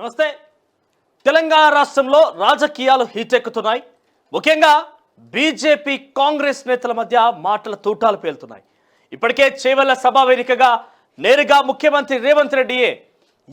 నమస్తే. తెలంగాణ రాష్ట్రంలో రాజకీయాలు హీటెక్కుతున్నాయి. ముఖ్యంగా బీజేపీ కాంగ్రెస్ నేతల మధ్య మాటల తూటాలు పేలుతున్నాయి. ఇప్పటికే చేవెళ్ల సభా వేదికగా నేరుగా ముఖ్యమంత్రి రేవంత్ రెడ్డియే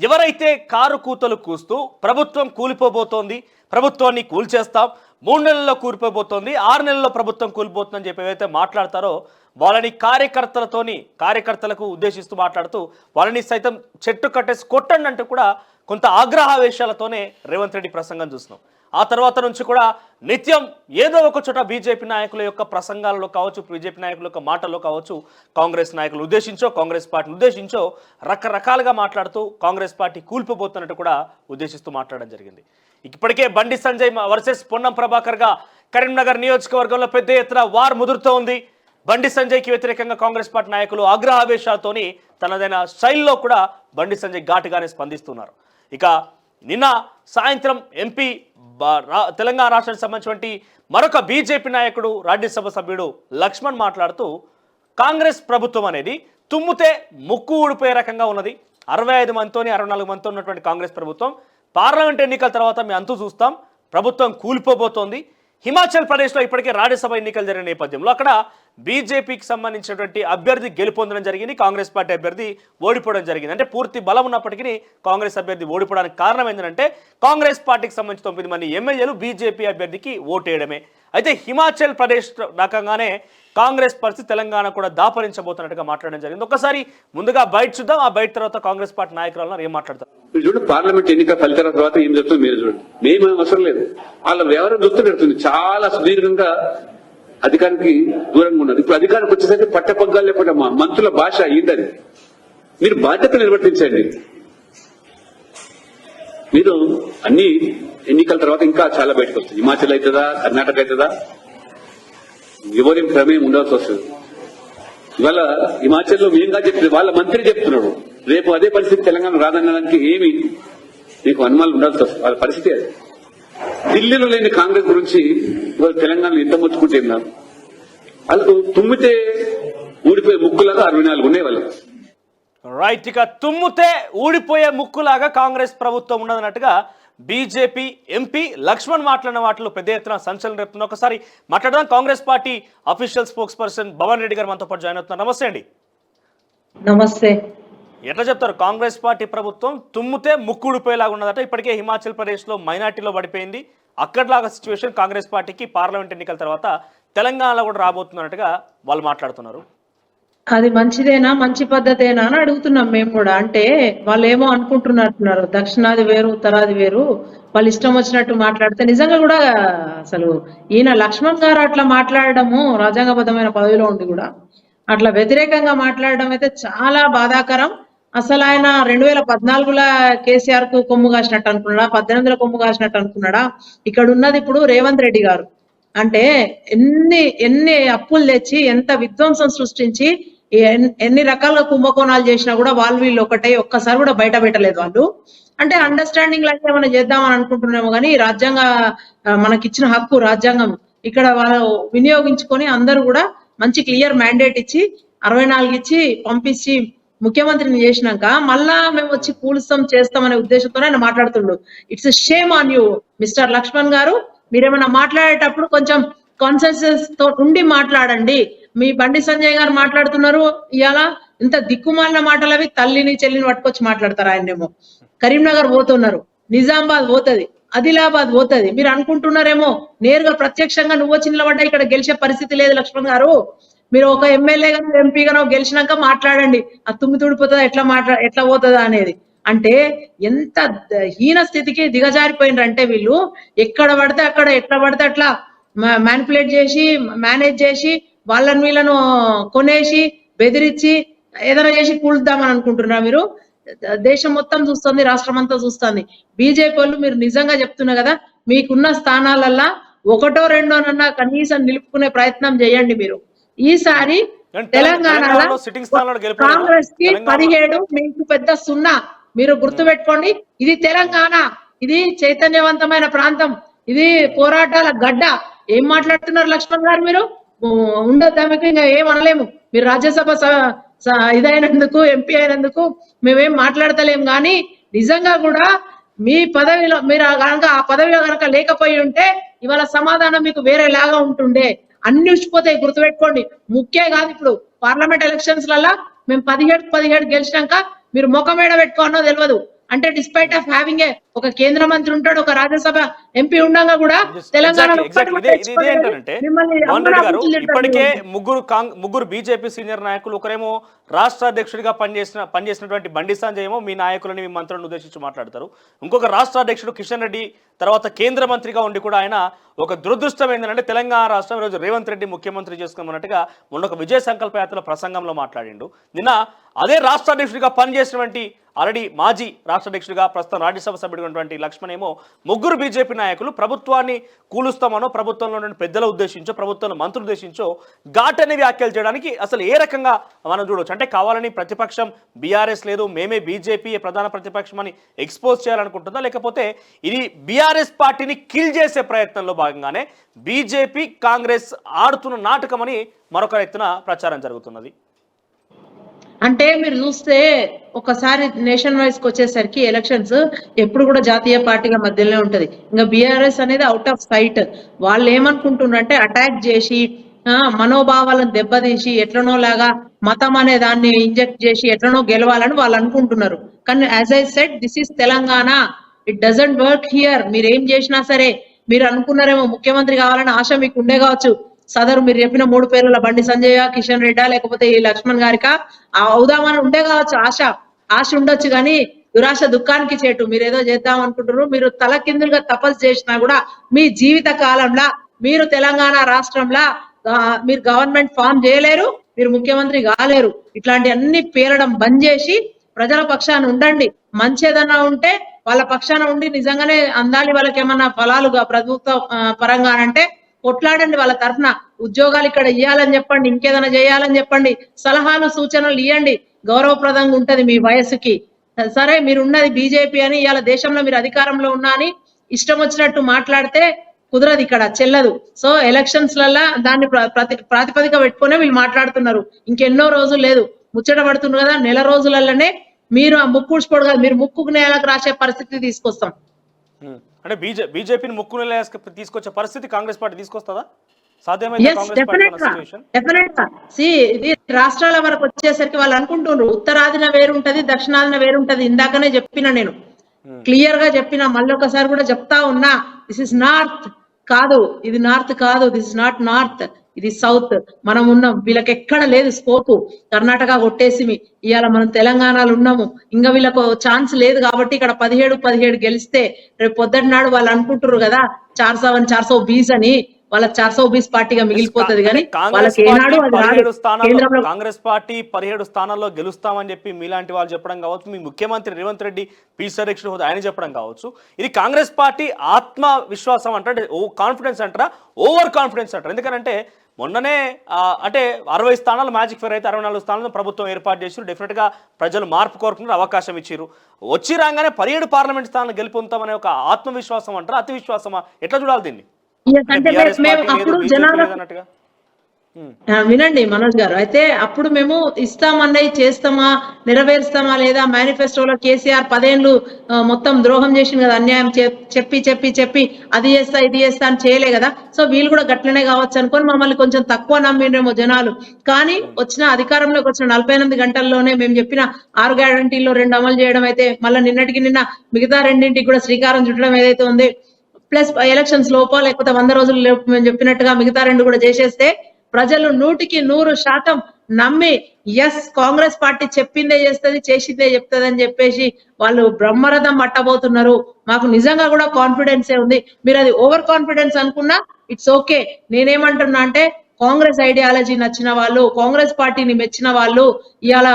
ఎవరైతే కారు కూతలు కూస్తూ ప్రభుత్వం కూలిపోబోతోంది, ప్రభుత్వాన్ని కూల్చేస్తాం, 3 నెలల్లో కూలిపోబోతోంది, 6 నెలల్లో ప్రభుత్వం కూలిపోతుందని చెప్పి ఏవైతే మాట్లాడతారో వాళ్ళని కార్యకర్తలకు ఉద్దేశిస్తూ మాట్లాడుతూ వాళ్ళని సైతం చెట్టు కట్టేసి కొట్టండి అంటూ కూడా కొంత ఆగ్రహావేశాలతోనే రేవంత్ రెడ్డి ప్రసంగం చూస్తున్నాం. ఆ తర్వాత నుంచి కూడా నిత్యం ఏదో ఒక చోట బీజేపీ నాయకుల యొక్క ప్రసంగాలలో కావచ్చు, బీజేపీ నాయకుల యొక్క మాటల్లో కావచ్చు, కాంగ్రెస్ నాయకులు ఉద్దేశించో, కాంగ్రెస్ పార్టీని ఉద్దేశించో రకరకాలుగా మాట్లాడుతూ కాంగ్రెస్ పార్టీ కూలిపోబోతున్నట్టు కూడా ఉద్దేశిస్తూ మాట్లాడడం జరిగింది. ఇప్పటికే బండి సంజయ్ వర్సెస్ పొన్నం ప్రభాకర్గా కరీంనగర్ నియోజకవర్గంలో పెద్ద ఎత్తున వార్ ముదురుతూ ఉంది. బండి సంజయ్కి వ్యతిరేకంగా కాంగ్రెస్ పార్టీ నాయకులు ఆగ్రహావేశాలతోని తనదైన స్టైల్లో కూడా బండి సంజయ్ ఘాటుగానే స్పందిస్తున్నారు. ఇక నిన్న సాయంత్రం ఎంపీ తెలంగాణ రాష్ట్రానికి సంబంధించినటువంటి మరొక బీజేపీ నాయకుడు, రాజ్యసభ సభ్యుడు లక్ష్మణ్ మాట్లాడుతూ కాంగ్రెస్ ప్రభుత్వం అనేది తుమ్ముతే ముక్కు ఊడిపోయే రకంగా ఉన్నది. 65 మందితోని 64 మందితో ఉన్నటువంటి కాంగ్రెస్ ప్రభుత్వం పార్లమెంట్ ఎన్నికల తర్వాత మేము అంతు చూస్తాం, ప్రభుత్వం కూలిపోబోతోంది. హిమాచల్ ప్రదేశ్లో ఇప్పటికే రాజ్యసభ ఎన్నికలు జరిగిన నేపథ్యంలో అక్కడ బీజేపీకి సంబంధించినటువంటి అభ్యర్థి గెలుపొందడం జరిగింది, కాంగ్రెస్ పార్టీ అభ్యర్థి ఓడిపోవడం జరిగింది. అంటే పూర్తి బలం ఉన్నప్పటికీ కాంగ్రెస్ అభ్యర్థి ఓడిపోవడానికి కారణం ఏంటంటే కాంగ్రెస్ పార్టీకి సంబంధించిన 9 మంది ఎమ్మెల్యేలు బీజేపీ అభ్యర్థికి ఓటేయడమే. అయితే హిమాచల్ ప్రదేశ్ రకంగానే కాంగ్రెస్ పరిస్థితి తెలంగాణ కూడా దాపరించబోతున్నట్టుగా మాట్లాడడం జరిగింది. ఒకసారి ముందుగా బయట చూద్దాం, ఆ బయట తర్వాత కాంగ్రెస్ పార్టీ నాయకులు ఏం మాట్లాడతారు. మీరు చూడండి, పార్లమెంట్ ఎన్నిక ఫలితాల తర్వాత ఏం జరుగుతుంది మీరు చూడండి. మేమేం అవసరం లేదు, వాళ్ళ వ్యవహారం దృష్టి పెడుతుంది. చాలా సుదీర్ఘంగా అధికారానికి దూరంగా ఉన్నారు. ఇప్పుడు అధికారానికి వచ్చేసరికి పట్టపగ్గాలు లేకుండా మా మంత్రుల భాష అయ్యిందని. మీరు బాధ్యత నిర్వర్తించండి. మీరు అన్ని ఎన్నికల తర్వాత ఇంకా చాలా బయటకు వస్తుంది. హిమాచల్ అవుతుందా, కర్ణాటక అవుతుందా, ఎవరి ప్రమేయం ఉండాల్సి వస్తుంది. ఇవాళ హిమాచల్లో మేంగా చెప్తుంది, వాళ్ళ మంత్రి చెప్తున్నాడు. రేపు అదే పరిస్థితి తెలంగాణ రాదనడానికి ఏమి మీకు అనుమానాలు ఉండాల్సి వస్తుంది. వాళ్ళ పరిస్థితి అది. ఢిల్లీలో లేని కాంగ్రెస్ గురించి ఇవాళ తెలంగాణలో ఎంత మొత్తుకుంటే వాళ్ళకు తుమ్మితే ఊడిపోయే ముక్కులాగా 64 ఉన్నాయి వాళ్ళకి. రైట్. ఇక తుమ్ముతే ఊడిపోయే ముక్కులాగా కాంగ్రెస్ ప్రభుత్వం ఉన్నదన్నట్టుగా బీజేపీ ఎంపీ లక్ష్మణ్ మాట్లాడిన వాటిలో పెద్ద ఎత్తున సంచలనం రేపుతున్న. ఒకసారి మాట్లాడదాం. Congress party official spokes person Bhavan Reddy గారు మనతో పాటు జాయిన్ అవుతున్నారు. నమస్తే అండి. నమస్తే. ఎట్లా చెప్తారు, కాంగ్రెస్ పార్టీ ప్రభుత్వం తుమ్ముతే ముక్కు ఊడిపోయేలాగా ఉన్నదట. ఇప్పటికే హిమాచల్ ప్రదేశ్లో మైనార్టీలో పడిపోయింది. అక్కడిలాగా సిచ్యువేషన్ కాంగ్రెస్ పార్టీకి పార్లమెంట్ ఎన్నికల తర్వాత తెలంగాణలో కూడా రాబోతున్నట్టుగా వాళ్ళు మాట్లాడుతున్నారు. అది మంచిదేనా, మంచి పద్ధతేనా అని అడుగుతున్నాం మేము కూడా. అంటే వాళ్ళు ఏమో అనుకుంటున్నట్టున్నారు, దక్షిణాది వేరు ఉత్తరాది వేరు, వాళ్ళు ఇష్టం వచ్చినట్టు మాట్లాడితే నిజంగా కూడా అసలు ఈయన లక్ష్మణ్ గారు అట్లా మాట్లాడడము, రాజ్యాంగబద్ధమైన పదవిలో ఉండి కూడా అట్లా వ్యతిరేకంగా మాట్లాడడం అయితే చాలా బాధాకరం. అసలు ఆయన 2014లో కేసీఆర్ కు కొమ్ము కాసినట్టు అనుకున్నాడా, 18లో కొమ్ము కాసినట్టు అనుకున్నాడా? ఇక్కడ ఉన్నది ఇప్పుడు రేవంత్ రెడ్డి గారు. అంటే ఎన్ని అప్పులు తెచ్చి, ఎంత విధ్వంసం సృష్టించి, ఎన్ని రకాలుగా కుంభకోణాలు చేసినా కూడా వాళ్ళు వీళ్ళు ఒక్కసారి కూడా బయట పెట్టలేదు వాళ్ళు. అంటే అండర్స్టాండింగ్ లాంటి ఏమైనా చేద్దామని అనుకుంటున్నామో కానీ రాజ్యాంగ మనకిచ్చిన హక్కు రాజ్యాంగం ఇక్కడ వాళ్ళు వినియోగించుకొని అందరూ కూడా మంచి క్లియర్ మ్యాండేట్ ఇచ్చి 64 ఇచ్చి పంపించి ముఖ్యమంత్రిని చేసినాక మళ్ళా మేము వచ్చి కూలుస్తాం చేస్తామనే ఉద్దేశంతోనే ఆయన మాట్లాడుతుండు. It's shame on you mister Lakshman గారు. మీరేమన్నా మాట్లాడేటప్పుడు కొంచెం కాన్సెన్సస్ తో ఉండి మాట్లాడండి. మీ బండి సంజయ్ గారు మాట్లాడుతున్నారు ఇవాళ ఇంత దిక్కుమాలిన మాటలు అవి. తల్లిని చెల్లిని పట్టుకొచ్చి మాట్లాడతారు. ఆయనేమో కరీంనగర్ పోతున్నారు, నిజామాబాద్ పోతుంది, ఆదిలాబాద్ పోతుంది. మీరు అనుకుంటున్నారేమో నేరుగా ప్రత్యక్షంగా నువ్వు వచ్చి నిలబడ్డా ఇక్కడ గెలిచే పరిస్థితి లేదు లక్ష్మణ్ గారు. మీరు ఒక ఎమ్మెల్యేగానో ఎంపీగానో గెలిచినాక మాట్లాడండి. ఆ తుమ్మి తుడిపోతుందా, ఎట్లా పోతుందా అనేది. అంటే ఎంత హీన స్థితికి దిగజారిపోయినరంటే వీళ్ళు ఎక్కడ పడితే అక్కడ, ఎట్లా పడితే అట్లా మ్యానిపులేట్ చేసి, మేనేజ్ చేసి, వాళ్ళని వీళ్ళను కొనేసి, బెదిరించి ఏదైనా చేసి కూల్దామని అనుకుంటున్నారా మీరు? దేశం మొత్తం చూస్తుంది, రాష్ట్రం అంతా చూస్తుంది. బీజేపీ వాళ్ళు మీరు నిజంగా చెప్తున్నా కదా, మీకున్న స్థానాలల్లా 1, 2 కనీసం నిలుపుకునే ప్రయత్నం చేయండి మీరు. ఈసారి తెలంగాణలో కాంగ్రెస్ కి 17, మీకు పెద్ద 0. మీరు గుర్తు పెట్టుకోండి. ఇది తెలంగాణ, ఇది చైతన్యవంతమైన ప్రాంతం, ఇది పోరాటాల గడ్డ. ఏం మాట్లాడుతున్నారు లక్ష్మణ్ గారు? మీరు ఉండదు, ఇంకా ఏం అనలేము. మీరు రాజ్యసభ ఇదైనందుకు, ఎంపీ అయినందుకు మేమేం మాట్లాడతలేం. కానీ నిజంగా కూడా మీ పదవిలో మీరు కనుక ఆ పదవిలో కనుక లేకపోయి ఉంటే ఇవాళ సమాధానం మీకు వేరేలాగా ఉంటుండే. అన్ని ఉచ్చిపోతాయి, గుర్తుపెట్టుకోండి. ముఖ్యం కాదు ఇప్పుడు పార్లమెంట్ ఎలక్షన్స్ లలో మేము 17 గెలిచినాక మీరు ముఖమేడ పెట్టుకోనో తెలియదు. అంటే డిస్పైట్ ఆఫ్ హ్యావింగ్ ఒక కేంద్ర మంత్రి ఉంటాడు, ఒక రాజ్యసభ ఎంపీ ఉండగా కూడా తెలంగాణలో ఇప్పటికే ముగ్గురు బీజేపీ సీనియర్ నాయకులు, ఒకరేమో రాష్ట్ర అధ్యక్షుడిగా పనిచేసినటువంటి బండి సంజయ్ ఏమో మీ నాయకులని మీ మంత్రులను ఉద్దేశించి మాట్లాడతారు. ఇంకొక రాష్ట్ర అధ్యక్షుడు కిషన్ రెడ్డి తర్వాత కేంద్ర మంత్రిగా ఉండి కూడా ఆయన ఒక దురదృష్టం ఏంటంటే తెలంగాణ రాష్ట్రం ఈరోజు రేవంత్ రెడ్డి ముఖ్యమంత్రి చేసుకోమన్నట్టుగా మొన్న ఒక విజయ సంకల్ప యాత్ర ప్రసంగంలో మాట్లాడిండు. నిన్న అదే రాష్ట్ర అధ్యక్షుడిగా పనిచేసినటువంటి ఆల్రెడీ మాజీ రాష్ట్ర అధ్యక్షుడిగా ప్రస్తుతం రాజ్యసభ సభ్యుడిగా లక్ష్మణ్ ఏమో ముగ్గురు బీజేపీ నాయకులు ప్రభుత్వాన్ని కూలుస్తామనో ప్రభుత్వంలో పెద్దల ఉద్దేశించో ప్రభుత్వంలో మంత్రులు ఉద్దేశించో ఘాట్ అనే వ్యాఖ్యలు చేయడానికి అసలు ఏ రకంగా మనం చూడవచ్చు? అంటే కావాలని ప్రతిపక్షం బీఆర్ఎస్ లేదు, మేమే బీజేపీ ప్రధాన ప్రతిపక్షం అని ఎక్స్పోజ్ చేయాలనుకుంటుందా, లేకపోతే ఇది బీఆర్ఎస్ పార్టీని కిల్ చేసే ప్రయత్నంలో భాగంగానే బీజేపీ కాంగ్రెస్ ఆడుతున్న నాటకం అని మరొక ఎత్తున ప్రచారం జరుగుతున్నది? అంటే మీరు చూస్తే ఒకసారి నేషన్ వైజ్ కి వచ్చేసరికి ఎలక్షన్స్ ఎప్పుడు కూడా జాతీయ పార్టీగా మధ్యలోనే ఉంటది. ఇంకా బీఆర్ఎస్ అనేది అవుట్ ఆఫ్ సైట్. వాళ్ళు ఏమనుకుంటున్నారంటే అటాక్ చేసి మనోభావాలను దెబ్బతీసి ఎట్లనో లాగా మతం అనే దాన్ని ఇంజెక్ట్ చేసి ఎట్లనో గెలవాలని వాళ్ళు అనుకుంటున్నారు. కానీ as I said, this is Telangana, it doesn't work here. మీరు ఏం చేసినా సరే మీరు అనుకున్నారేమో ముఖ్యమంత్రి కావాలని ఆశ మీకు ఉండే కావచ్చు. సదరు మీరు చెప్పిన 3 పేర్ల బండి సంజయ్, కిషన్ రెడ్డా, లేకపోతే ఈ లక్ష్మణ్ గారికా అవుదామని ఉండే కావచ్చు. ఆశ ఉండొచ్చు, కానీ దురాశ దుఃఖానికి చేటు. మీరు ఏదో చేద్దాం అనుకుంటున్నారు. మీరు తలకిందులుగా తపస్సు చేసినా కూడా మీ జీవిత కాలంలో మీరు తెలంగాణ రాష్ట్రంలో మీరు గవర్నమెంట్ ఫామ్ చేయలేరు, మీరు ముఖ్యమంత్రి కాలేరు. ఇట్లాంటి అన్ని పేరడం బంద్ చేసి ప్రజల పక్షాన ఉండండి. మంచి ఏదన్నా ఉంటే వాళ్ళ పక్షాన ఉండి నిజంగానే అందాలి, వాళ్ళకి ఏమన్నా ఫలాలు ప్రభుత్వ పరంగా అంటే కొట్లాడండి. వాళ్ళ తరఫున ఉద్యోగాలు ఇక్కడ ఇవ్వాలని చెప్పండి, ఇంకేదైనా చేయాలని చెప్పండి, సలహాలు సూచనలు ఇవ్వండి. గౌరవప్రదంగా ఉంటది మీ వయసుకి. సరే మీరు ఉన్నది బీజేపీ అని, ఇవాళ దేశంలో మీరు అధికారంలో ఉన్నా అని ఇష్టం వచ్చినట్టు మాట్లాడితే కుదరదు, ఇక్కడ చెల్లదు. సో ఎలక్షన్స్ లల్లా దాన్ని ప్రాతిపదిక పెట్టుకునే వీళ్ళు మాట్లాడుతున్నారు. ఇంకెన్నో రోజులు లేదు, ముచ్చట పడుతున్నారు కదా. నెల రోజులలోనే మీరు ఆ ముక్కు ఉడిచిపోడు కదా, మీరు ముక్కుకు నేలకు రాసే పరిస్థితి తీసుకొస్తాం. అంటే బీజేపీని ముక్కు నేలకు తీసుకొచ్చే పరిస్థితి కాంగ్రెస్ పార్టీ తీసుకొస్తుందా? ఇది రాష్ట్రాల వరకు వచ్చేసరికి వాళ్ళు అనుకుంటున్నారు ఉత్తరాదిన వేరుంటది, దక్షిణాదిన వేరుంటది. ఇందాకనే చెప్పిన, నేను క్లియర్ గా చెప్పిన, మళ్ళీ ఒకసారి కూడా చెప్తా ఉన్నా. దిస్ ఇస్ నార్త్ కాదు, ఇది నార్త్ కాదు, దిస్ ఇస్ నాట్ నార్త్, ఇది సౌత్. మనం ఉన్నాం, వీళ్ళకి ఎక్కడ లేదు స్కోపు. కర్ణాటక కొట్టేసి ఇవాళ మనం తెలంగాణలో ఉన్నాము. ఇంకా వీళ్ళకు ఛాన్స్ లేదు కాబట్టి ఇక్కడ 17 గెలిస్తే రేపు పొద్దుటి నాడు వాళ్ళు అనుకుంటారు కదా 420 అని, వాళ్ళ 420 పార్టీగా మిగిలిపోతుంది. కానీ వాళ్ళకి ఏనాడు కాంగ్రెస్ పార్టీ 17 స్థానాల్లో గెలుస్తామని చెప్పి మీలాంటి వాళ్ళు చెప్పడం కావచ్చు, మీ ముఖ్యమంత్రి రేవంత్ రెడ్డి పీసీ అధ్యక్షుడు హోదా ఆయన చెప్పడం కావచ్చు. ఇది కాంగ్రెస్ పార్టీ ఆత్మ విశ్వాసం అంటే కాన్ఫిడెన్స్ అంటారా, ఓవర్ కాన్ఫిడెన్స్ అంటారా? ఎందుకంటే మొన్ననే అంటే 60 స్థానాలు మ్యాజిక్ ఫేర్ అయితే 64 స్థానాలను ప్రభుత్వం ఏర్పాటు చేసి డెఫినెట్ గా ప్రజలు మార్పు కోరుకున్నారు, అవకాశం ఇచ్చారు. వచ్చి రాగానే 17 పార్లమెంట్ స్థానాలు గెలుపొందుతామనే ఒక ఆత్మవిశ్వాసం అంటారా, అతి విశ్వాసమా? ఎట్లా చూడాలి దీన్ని? వినండి మనోజ్ గారు, అయితే అప్పుడు మేము ఇస్తామన్నది చేస్తామా, నెరవేరుస్తామా లేదా? మేనిఫెస్టోలో కేసీఆర్ 10 ఏళ్ళు మొత్తం ద్రోహం చేసింది కదా, అన్యాయం చెప్పి అది చేస్తా ఇది చేస్తా అని చేయలే కదా. సో వీళ్ళు కూడా గట్లనే కావచ్చు అనుకొని మమ్మల్ని కొంచెం తక్కువ నమ్మిండ్రేమో జనాలు. కానీ వచ్చిన అధికారంలోకి వచ్చిన 48 గంటల్లోనే మేము చెప్పిన 6 గ్యారంటీల్లో 2 అమలు చేయడం అయితే, మళ్ళీ నిన్న మిగతా 2ంటికి కూడా శ్రీకారం చుట్టడం ఏదైతే ఉంది, ప్లస్ ఎలక్షన్స్ లోపో లేకపోతే 100 రోజులు మేము చెప్పినట్టుగా మిగతా 2 కూడా చేసేస్తే ప్రజలు 100% నమ్మి ఎస్ కాంగ్రెస్ పార్టీ చెప్పిందే చేస్తుంది, చేసిందే చెప్తుంది అని చెప్పేసి వాళ్ళు బ్రహ్మరథం పట్టబోతున్నారు. మాకు నిజంగా కూడా కాన్ఫిడెన్సే ఉంది. మీరు అది ఓవర్ కాన్ఫిడెన్స్ అనుకున్నా ఇట్స్ ఓకే. నేనేమంటున్నా అంటే కాంగ్రెస్ ఐడియాలజీ నచ్చిన వాళ్ళు, కాంగ్రెస్ పార్టీని మెచ్చిన వాళ్ళు, ఇవాళ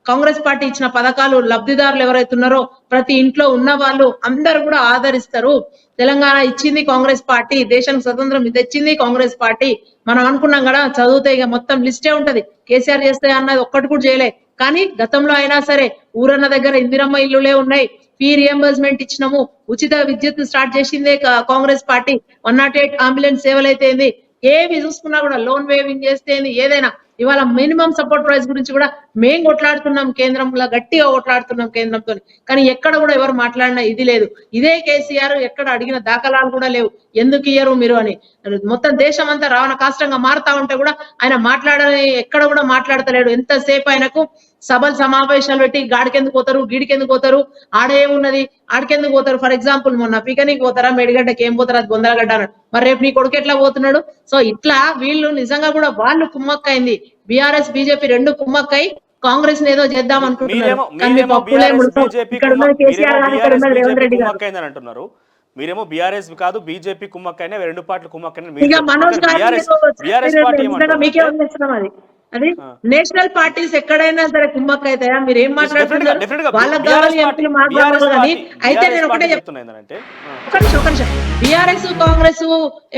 కాంగ్రెస్ పార్టీ ఇచ్చిన పథకాలు లబ్ధిదారులు ఎవరైతే ఉన్నారో ప్రతి ఇంట్లో ఉన్న వాళ్ళు అందరూ కూడా ఆదరిస్తారు. తెలంగాణ ఇచ్చింది కాంగ్రెస్ పార్టీ, దేశానికి స్వతంత్రం తెచ్చింది కాంగ్రెస్ పార్టీ. మనం అనుకున్నాం కదా చదివితే ఇక మొత్తం లిస్టే ఉంటది, కేసీఆర్ చేస్తే అన్నది ఒక్కటి కూడా చేయలే. కానీ గతంలో అయినా సరే ఊరన్న దగ్గర ఇందిరమ్మ ఇల్లులే ఉన్నాయి, ఫీ రియంబర్స్మెంట్ ఇచ్చినాము, ఉచిత విద్యుత్ స్టార్ట్ చేసిందే కాంగ్రెస్ పార్టీ, 108 అంబులెన్స్ సేవలు అయితే ఏవి చూసుకున్నా కూడా లోన్ వేవింగ్ చేస్తే ఏదైనా ఇవాళ మినిమం సపోర్ట్ ప్రైస్ గురించి కూడా మేం కొట్లాడుతున్నాం కేంద్రంలో, గట్టిగా కొట్లాడుతున్నాం కేంద్రంతో, కానీ ఎక్కడ కూడా ఎవరు మాట్లాడినా ఇది లేదు. ఇదే కేసీఆర్ ఎక్కడ అడిగిన దాఖలాలు కూడా లేవు, ఎందుకు ఇయ్యరు మీరు అని. మొత్తం దేశం అంతా రావణ కాష్టంగా మారుతా ఉంటే కూడా ఆయన మాట్లాడని ఎక్కడ కూడా మాట్లాడతలేడు. ఎంతసేపు ఆయనకు సభలు సమావేశాలు పెట్టి గాడికెందుకు పోతారు, గీడికెందుకు పోతారు, ఆడేమున్నది, ఆడికెందుకు పోతారు. ఫర్ ఎగ్జాంపుల్ మొన్న పికనీకి పోతారా, మెడిగడ్డకి ఏం పోతారు, అది బొందలగడ్డ అన్నాడు. మరి రేపు నీ కొడుకు ఎట్లా పోతున్నాడు? సో ఇట్లా వీళ్ళు నిజంగా కూడా వాళ్ళు కుమ్మక్కైంది, బీఆర్ఎస్ బీజేపీ రెండు కుమ్మక్కై కాంగ్రెస్ ఏదో చేద్దాం అనుకుంటున్నారు. రేవంత్ రెడ్డి గారు అంటున్నారు, మీరేమో బీఆర్ఎస్ కాదు బీజేపీ కుమ్మక్కైనా రెండు పార్టీలు కుమ్మక్కైనా. ఇక మనోజ్ మీకే వదిలేస్తున్నాం అది. అది నేషనల్ పార్టీస్ ఎక్కడైనా సరే కుమ్మక్క అవుతాయా? మీరు ఏం మాట్లాడుతున్నారు? వాళ్ళకి కావాలి ఎంపీలు మాట్లాడాలి. కానీ అయితే నేను ఒకటే చెప్తున్నా, ఒక నిమిషం, బీఆర్ఎస్ కాంగ్రెస్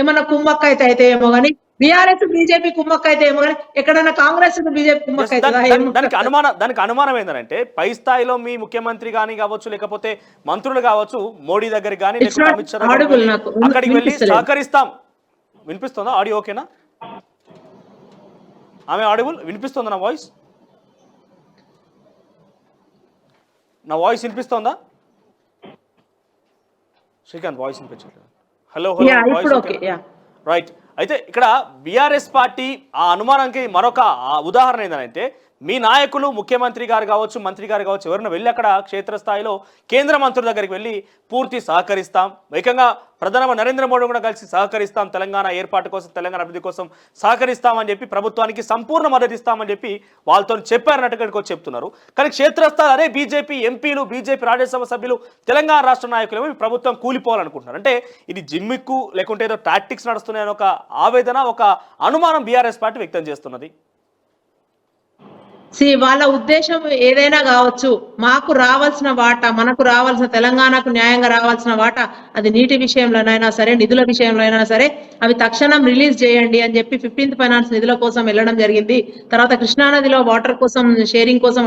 ఏమన్నా కుమ్మక్క అయితే ఏమో కానీ బీఆర్ఎస్ బీజేపీ కుమ్మక్క అయితే ఏమో కానీ ఎక్కడైనా కాంగ్రెస్ బీజేపీ కుమ్మక్క అయితే దానికి అనుమానం ఏంటంటే పై స్థాయిలో మీ ముఖ్యమంత్రి గానీ కావచ్చు, లేకపోతే మంత్రులు కావచ్చు, మోడీ దగ్గర కానీ అమిత్ షా అక్కడికి వెళ్ళి సహకరిస్తాం. వినిపిస్తుందా ఆడియో? ఓకేనా? ఆమె ఆడిబుల్ వినిపిస్తుందా? నా వాయిస్ వినిపిస్తుందా? శ్రీకాంత్ వాయిస్ వినిపించట్లేదు. Hello right. అయితే ఇక్కడ బీఆర్ఎస్ పార్టీ ఆ అనుమానానికి మరొక ఉదాహరణ ఏంటంటే మీ నాయకులు ముఖ్యమంత్రి గారు కావచ్చు, మంత్రి గారు కావచ్చు, ఎవరైనా వెళ్ళి అక్కడ క్షేత్రస్థాయిలో కేంద్ర మంత్రుల దగ్గరికి వెళ్ళి పూర్తి సహకరిస్తాం, ఏకంగా ప్రధానమంత్రి నరేంద్ర మోడీ కూడా కలిసి సహకరిస్తాం, తెలంగాణ ఏర్పాటు కోసం, తెలంగాణ అభివృద్ధి కోసం సహకరిస్తామని చెప్పి ప్రభుత్వానికి సంపూర్ణ మద్దతు ఇస్తామని చెప్పి వాళ్ళతో చెప్పారన్నట్టుగా చెప్తున్నారు. కానీ క్షేత్రస్థాయి అదే బీజేపీ ఎంపీలు, బీజేపీ రాజ్యసభ సభ్యులు, తెలంగాణ రాష్ట్ర నాయకులు ఈ ప్రభుత్వం కూలిపోవాలనుకుంటున్నారు. అంటే ఇది జిమ్మిక్కు లేకుంటే ఏదో టాక్టిక్స్ నడుస్తున్నాయని ఒక ఆవేదన, ఒక అనుమానం బీఆర్ఎస్ పార్టీ వ్యక్తం చేస్తున్నది. వాళ్ళ ఉద్దేశం ఏదైనా కావచ్చు, మాకు రావాల్సిన వాటా, మనకు రావాల్సిన, తెలంగాణకు న్యాయంగా రావాల్సిన వాటా, అది నీటి విషయంలోనైనా సరే, నిధుల విషయంలో అయినా సరే, అవి తక్షణం రిలీజ్ చేయండి అని చెప్పి 15th ఫైనాన్స్ నిధుల కోసం వెళ్ళడం జరిగింది. తర్వాత కృష్ణానదిలో వాటర్ కోసం, షేరింగ్ కోసం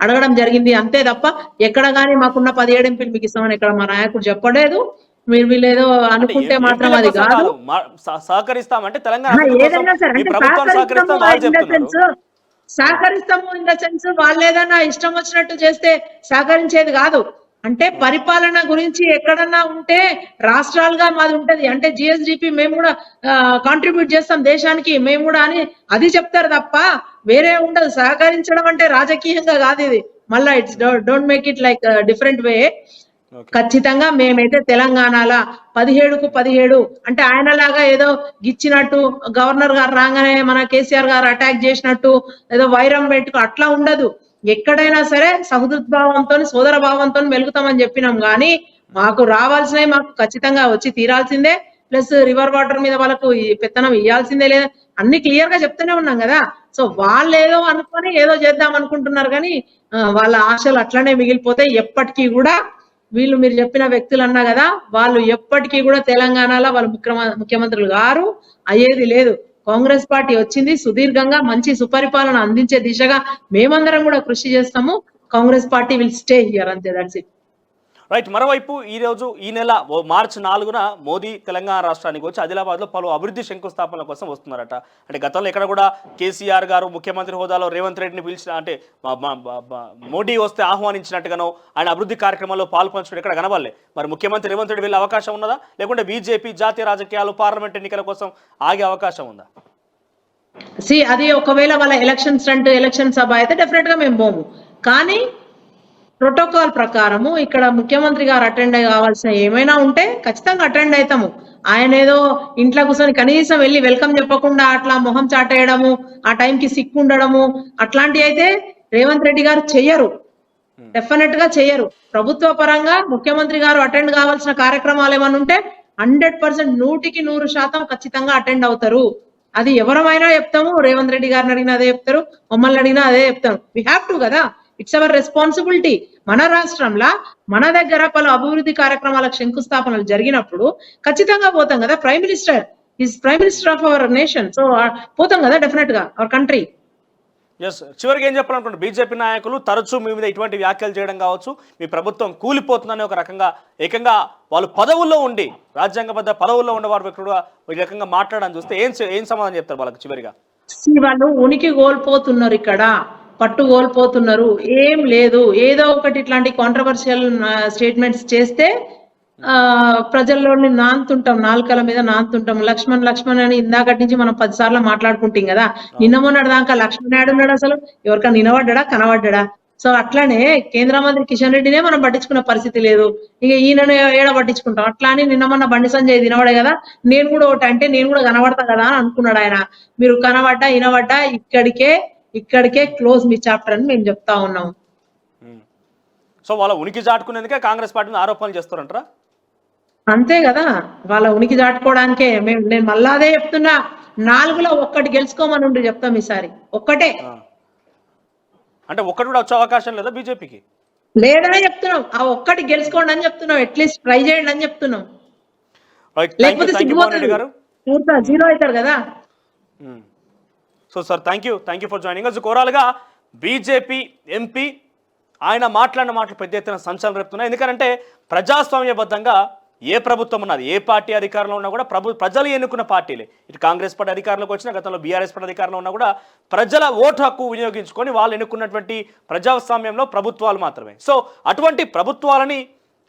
అడగడం జరిగింది. అంతే తప్ప ఎక్కడ కానీ మాకున్న 17 ఎంపీలు మీకు ఇస్తామని ఎక్కడ మా నాయకుడు చెప్పలేదు. మీరు వీళ్ళేదో అనుకుంటే మాత్రం అది కాదు. సహకరిస్తామంటే తెలంగాణ ఏదైనా సరే సహకరిస్తాము ఇన్ ద సెన్స్ వాళ్ళు ఏదైనా ఇష్టం వచ్చినట్టు చేస్తే సహకరించేది కాదు. అంటే పరిపాలన గురించి ఎక్కడన్నా ఉంటే రాష్ట్రాలుగా మాది ఉంటది, అంటే జిఎస్డిపి మేము కూడా కాంట్రిబ్యూట్ చేస్తాం దేశానికి మేము కూడా అని అది చెప్తారు తప్ప వేరే ఉండదు. సహకరించడం అంటే రాజకీయంగా కాదు ఇది. మళ్ళా it's don't make it like different way. ఖచ్చితంగా మేమైతే తెలంగాణలో 17కు 17 అంటే ఆయనలాగా ఏదో గిచ్చినట్టు, గవర్నర్ గారు రాగానే మన కేసీఆర్ గారు అటాక్ చేసినట్టు ఏదో వైరం పెట్టుకు అట్లా ఉండదు. ఎక్కడైనా సరే సహృద్భావంతో, సోదర భావంతో వెలుగుతామని చెప్పినాం. కానీ మాకు రావాల్సినవి మాకు ఖచ్చితంగా వచ్చి తీరాల్సిందే. ప్లస్ రివర్ వాటర్ మీద వాళ్ళకు పెత్తనం ఇవ్వాల్సిందే, లేదా అన్ని క్లియర్ గా చెప్తూనే ఉన్నాం కదా. సో వాళ్ళు ఏదో అనుకొని ఏదో చేద్దాం అనుకుంటున్నారు, కానీ వాళ్ళ ఆశలు అట్లనే మిగిలిపోతాయి. ఎప్పటికీ కూడా వీళ్ళు మీరు చెప్పిన వ్యక్తులు అన్నా కదా, వాళ్ళు ఎప్పటికీ కూడా తెలంగాణలో వాళ్ళు ముఖ్యమంత్రులు గారు అయ్యేది లేదు. కాంగ్రెస్ పార్టీ వచ్చింది, సుదీర్ఘంగా మంచి సుపరిపాలన అందించే దిశగా మేమందరం కూడా కృషి చేస్తాము. Congress party will stay here, అంతే, దట్స్ ఇట్. రైట్. మరోవైపు ఈ నెల మార్చి 4న మోదీ తెలంగాణ రాష్ట్రానికి వచ్చి ఆదిలాబాద్లో పలు అభివృద్ధి శంకుస్థాపనల కోసం వస్తున్నారట. అంటే గతంలో ఎక్కడ కూడా కేసీఆర్ గారు ముఖ్యమంత్రి హోదాలో రేవంత్ రెడ్డిని పిలిచిన, అంటే మోడీ వస్తే ఆహ్వానించినట్టుగానో ఆయన అభివృద్ధి కార్యక్రమాల్లో పాల్పంచడం ఎక్కడ కనబడలే. మరి ముఖ్యమంత్రి రేవంత్ రెడ్డి వెళ్ళే అవకాశం ఉన్నదా, లేకుంటే బీజేపీ జాతీయ రాజకీయాలు పార్లమెంట్ ఎన్నికల కోసం ఆగే అవకాశం ఉందా? అది ఒకవేళ వాళ్ళ ఎలక్షన్ సభ అయితే డెఫినెట్ గా మేము పోము. కానీ ప్రోటోకాల్ ప్రకారము ఇక్కడ ముఖ్యమంత్రి గారు అటెండ్ కావాల్సిన ఏమైనా ఉంటే ఖచ్చితంగా అటెండ్ అవుతాము. ఆయన ఏదో ఇంట్లో కూర్చొని కనీసం వెళ్ళి వెల్కమ్ చెప్పకుండా అట్లా మొహం చాటేయడము, ఆ టైంకి సిక్కు ఉండడము, అట్లాంటివి అయితే రేవంత్ రెడ్డి గారు చెయ్యరు, డెఫినెట్ గా చెయ్యరు. ప్రభుత్వ పరంగా ముఖ్యమంత్రి గారు అటెండ్ కావాల్సిన కార్యక్రమాలు ఏమైనా ఉంటే 100% 100% ఖచ్చితంగా అటెండ్ అవుతారు. అది ఎవరమైనా చెప్తాము. రేవంత్ రెడ్డి గారిని అడిగినా అదే చెప్తారు, మమ్మల్ని అడిగినా అదే చెప్తారు. వీ హ్యావ్ టు కదా, ఇట్స్ అవర్ రెస్పాన్సిబిలిటీ. మన రాష్ట్రంలో మన దగ్గర పలు అభివృద్ధి కార్యక్రమాలకు శంకుస్థాపనలు జరిగినప్పుడు ఖచ్చితంగా పోతాం కదా. Prime minister of our nation, so పోతాం కదా డెఫినెట్ గా, అవర్ కంట్రీ. ఎస్, చివరికి ఏం చెప్పాలనుకుంటే బీజేపీ నాయకులు తరచూ మీ మీద ఇటువంటి వ్యాఖ్యలు చేయడం కావచ్చు, మీ ప్రభుత్వం కూలిపోతుందని ఒక రకంగా ఏకంగా వాళ్ళు పదవుల్లో ఉండి రాజ్యాంగబద్ధ పదవుల్లో ఉన్న వారు కూడా ఈ రకంగా మాట్లాడడం చూస్తే ఏం సమాధానం చెప్తారు వాళ్ళకి చివరిగా? వాళ్ళు ఉనికి కోల్పోతున్నారు, ఇక్కడ పట్టు కోల్పోతున్నారు. ఏం లేదు, ఏదో ఒకటి ఇట్లాంటి కాంట్రవర్షియల్ స్టేట్మెంట్స్ చేస్తే ప్రజల్లోని నాంతుంటాం, నాలుకల మీద నాంతుంటాం. లక్ష్మణ్ అని ఇందాకటి నుంచి మనం 10 సార్లు మాట్లాడుకుంటాం కదా. నిన్న మొన్నటి దాకా లక్ష్మణ్ ఆడున్నాడు, అసలు ఎవరికైనా నిలబడ్డా కనబడ్డా. సో అట్లానే కేంద్ర మంత్రి కిషన్ రెడ్డినే మనం పట్టించుకున్న పరిస్థితి లేదు, ఇక ఈయనను ఏడ పట్టించుకుంటాం. అట్లా అని నిన్న మొన్న బండి సంజయ్ వినబడే కదా, నేను కూడా ఒకటి అంటే నేను కూడా కనబడతా కదా అని అనుకున్నాడు ఆయన. మీరు కనబడ్డా వినబడ్డా ఇక్కడికే క్లోజ్ మీ చాప్టర్ అని మేము చెప్తా ఉన్నాం. సో వాళ్ళ ఉనికి చాటుకునేందుకే కాంగ్రెస్ పార్టీని ఆరోపణలు చేస్తారంటారా? అంతే కదా, వాళ్ళ ఉనికి దాటుకోవడానికే నేను మళ్ళా అదే చెప్తున్నా, 4లో 1 గెలుచుకోమని ఉండి చెప్తాం ఈసారి. ఒక్కటే అంటే ఒక్కటి కూడా వచ్చే అవకాశం లేదా బీజేపీకి? లేదనే చెప్తున్నాం, ఆ ఒక్కటి గెలుచుకోండి అని చెప్తున్నాం, అట్లీస్ట్ ట్రై చేయండి అని చెప్తున్నాం. లేకపోతే సిగ్గుపోతుంది, పూర్తిగా జీరో అవుతారు కదా. So sir, thank you for joining us. ఓవరాల్గా బీజేపీ ఎంపీ ఆయన మాట్లాడిన మాటలు పెద్ద ఎత్తున సంచలనం రేపుతున్నాయి. ఎందుకంటే ప్రజాస్వామ్యబద్ధంగా ఏ ప్రభుత్వం ఉన్నది, ఏ పార్టీ అధికారంలో ఉన్నా కూడా ప్రజలు ఎన్నుకున్న పార్టీలే. ఇటు కాంగ్రెస్ పార్టీ అధికారంలోకి వచ్చిన, గతంలో బీఆర్ఎస్ పార్టీ అధికారంలో ఉన్నా కూడా ప్రజల ఓటు హక్కు వినియోగించుకొని వాళ్ళు ఎన్నుకున్నటువంటి ప్రజాస్వామ్యంలో ప్రభుత్వాలు మాత్రమే. సో అటువంటి ప్రభుత్వాలని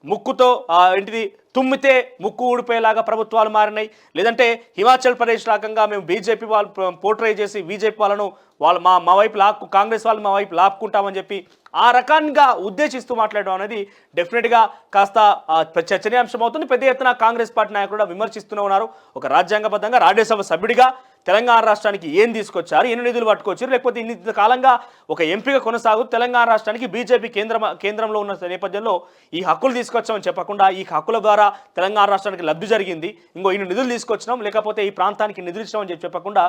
ముక్కుతో ఏంటిది తుమ్మితే ముక్కు ఊడిపోయేలాగా ప్రభుత్వాలు మారినాయి. లేదంటే హిమాచల్ ప్రదేశ్ రకంగా మేము బీజేపీ వాళ్ళు పోర్ట్రే చేసి బీజేపీ వాళ్ళను వాళ్ళు మా వైపు కాంగ్రెస్ వాళ్ళు మా వైపు లాక్కుంటామని చెప్పి ఆ రకంగా ఉద్దేశిస్తూ మాట్లాడడం అనేది డెఫినెట్గా కాస్త చర్చనీయాంశం అవుతుంది. పెద్ద ఎత్తున కాంగ్రెస్ పార్టీ నాయకులు విమర్శిస్తూనే ఉన్నారు. ఒక రాజ్యాంగబద్ధంగా రాజ్యసభ సభ్యుడిగా తెలంగాణ రాష్ట్రానికి ఏం తీసుకొచ్చారు, ఎన్ని నిధులు పట్టుకొచ్చారు, లేకపోతే ఇన్ని కాలంగా ఒక ఎంపీగా కొనసాగు తెలంగాణ రాష్ట్రానికి బీజేపీ కేంద్రంలో ఉన్న నేపథ్యంలో ఈ హక్కులు తీసుకొచ్చామని చెప్పకుండా ఈ హక్కుల ద్వారా తెలంగాణ రాష్ట్రానికి లబ్ధి జరిగింది, ఇంకో ఇన్ని నిధులు తీసుకొచ్చినాం, లేకపోతే ఈ ప్రాంతానికి నిధులు ఇచ్చినామని చెప్పకుండా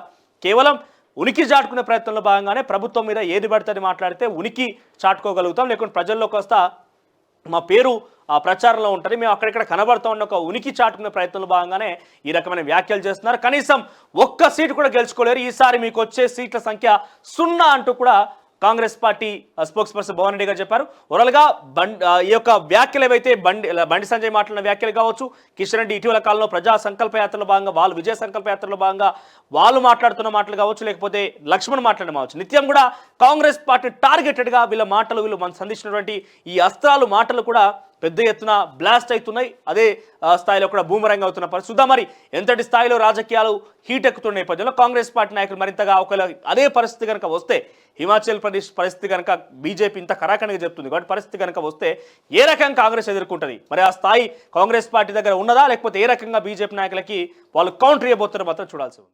కేవలం ఉనికి చాటుకునే ప్రయత్నంలో భాగంగానే ప్రభుత్వం మీద ఏది పడితే మాట్లాడితే ఉనికి చాటుకోగలుగుతాం, లేకుంటే ప్రజల్లోకి వస్తా మా పేరు ఆ ప్రచారంలో ఉంటుంది, మేము అక్కడిక్కడ కనబడుతూ ఉన్న ఒక ఉనికి చాటుకునే ప్రయత్నంలో భాగంగానే ఈ రకమైన వ్యాఖ్యలు చేస్తున్నారు. కనీసం ఒక్క సీటు కూడా గెలుచుకోలేరు, ఈసారి మీకు వచ్చే సీట్ల సంఖ్య 0 అంటూ కూడా Congress party spokes person Bhavan Reddy గారు చెప్పారు. ఓవరాల్గా ఈ యొక్క వ్యాఖ్యలు ఏవైతే బండి సంజయ్ మాట్లాడిన వ్యాఖ్యలు కావచ్చు, కిషన్ రెడ్డి ఇటీవల కాలంలో ప్రజా సంకల్ప యాత్రలో భాగంగా వాళ్ళు విజయ సంకల్ప యాత్రలో భాగంగా వాళ్ళు మాట్లాడుతున్న మాటలు కావచ్చు, లేకపోతే లక్ష్మణ్ మాట్లాడడం కావచ్చు, నిత్యం కూడా కాంగ్రెస్ పార్టీ టార్గెటెడ్గా వీళ్ళు మనం సంధించినటువంటి ఈ అస్త్రాలు మాటలు కూడా పెద్ద ఎత్తున బ్లాస్ట్ అవుతున్నాయి. అదే స్థాయిలో కూడా బూమరంగ్ అవుతున్న పరిస్థితి. చూద్దాం మరి ఎంతటి స్థాయిలో రాజకీయాలు హీట్ ఎక్కుతున్న నేపథ్యంలో కాంగ్రెస్ పార్టీ నాయకులు మరింతగా ఒకవేళ అదే పరిస్థితి కనుక వస్తే, హిమాచల్ ప్రదేశ్ పరిస్థితి కనుక బీజేపీ ఇంత కరాఖండిగా చెప్తుంది కాబట్టి పరిస్థితి కనుక వస్తే ఏ రకంగా కాంగ్రెస్ ఎదుర్కొంటుంది, మరి ఆ స్థాయి కాంగ్రెస్ పార్టీ దగ్గర ఉన్నదా, లేకపోతే ఏ రకంగా బీజేపీ నాయకులకి వాళ్ళు కౌంటర్ ఇవ్వబోతారో మాత్రం చూడాల్సి ఉంది.